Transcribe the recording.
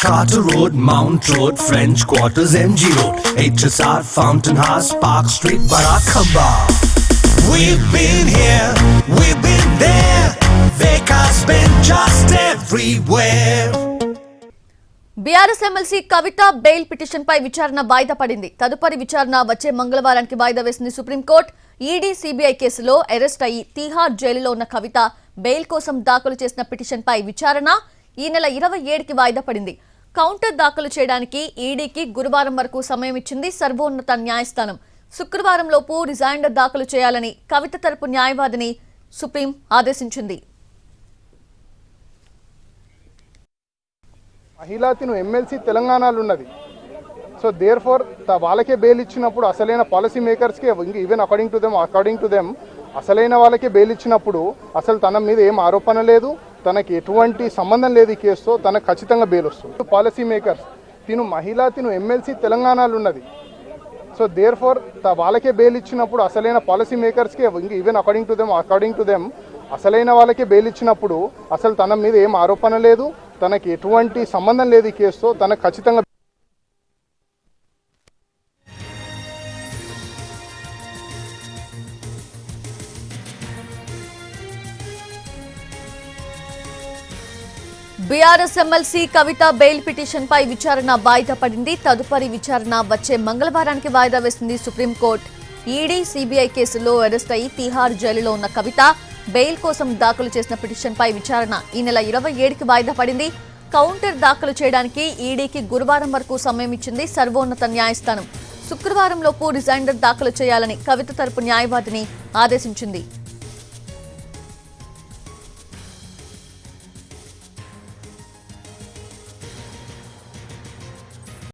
Carter Road, Mount Road, French Quarters, MG Road, HSR, Fountain House, Park Street, Barackamba. We've been here, we've been there, Vekas been just everywhere. BRS MLC Kavitha bail petition పై విచారణ వాయిదా పడింది. తదుపరి విచారణ వచ్చే మంగళవారానికి వాయిదా వేసింది సుప్రీంకోర్టు. ఈడీ సిబిఐ కేసులో అరెస్ట్ అయ్యి తీహార్ జైలులో ఉన్న కవిత బెయిల్ కోసం దాఖలు చేసిన పిటిషన్ పై విచారణ ఈ నెల 27కి వాయిదా పడింది. కౌంటర్ దాఖలు చేయడానికి ఈడీకి గురువారం వరకు సమయం ఇచ్చింది సర్వోన్నత న్యాయస్థానం. శుక్రవారం లోపు రిజైండర్ దాఖలు చేయాలని కవిత తరపు న్యాయవాదిని సుప్రీం ఆదేశించింది. మహిళాతిను ఎమ్మెల్సీ తెలంగాణలో ఉన్నది. సో దేర్ ఫోర్ వాళ్ళకే బెయిల్ ఇచ్చినప్పుడు అసలైన పాలసీ మేకర్స్కి ఈవెన్ అకార్డింగ్ టు దెమ్ అసలైన వాళ్ళకే బెయిల్ ఇచ్చినప్పుడు అసలు తన మీద ఏం ఆరోపణ లేదు, తనకి ఎటువంటి సంబంధం లేదు ఈ కేసుతో, తనకు ఖచ్చితంగా బెయిల్ వస్తుంది. పాలసీ మేకర్స్ తిను ఎమ్మెల్సీ తెలంగాణలో ఉన్నది. సో దేర్ ఫోర్ వాళ్ళకే బెయిల్ ఇచ్చినప్పుడు అసలైన పాలసీ మేకర్స్కి ఈవెన్ అకార్డింగ్ టు దెమ్ అసలైన వాళ్ళకే బెయిల్ ఇచ్చినప్పుడు అసలు తన మీద ఏం ఆరోపణ లేదు, తనకి ఎటువంటి సంబంధం లేదు ఈ కేసుతో, తనకు ఖచ్చితంగా BRS MLC Kavitha bail petition పై విచారణ వాయిదా పడింది. తదుపరి విచారణ వచ్చే మంగళవారానికి వాయిదా వేసింది సుప్రీంకోర్టు. ఈడీ సిబిఐ కేసులో అరెస్ట్ అయ్యి తీహార్ జైలులో ఉన్న కవిత బెయిల్ కోసం దాఖలు చేసిన పిటిషన్ పై విచారణ ఈ నెల 27కి వాయిదా పడింది. కౌంటర్ దాఖలు చేయడానికి ఈడీకి గురువారం వరకు సమయం ఇచ్చింది సర్వోన్నత న్యాయస్థానం. శుక్రవారం లోపు రిజైండర్ దాఖలు చేయాలని కవిత తరపు న్యాయవాదిని ఆదేశించింది.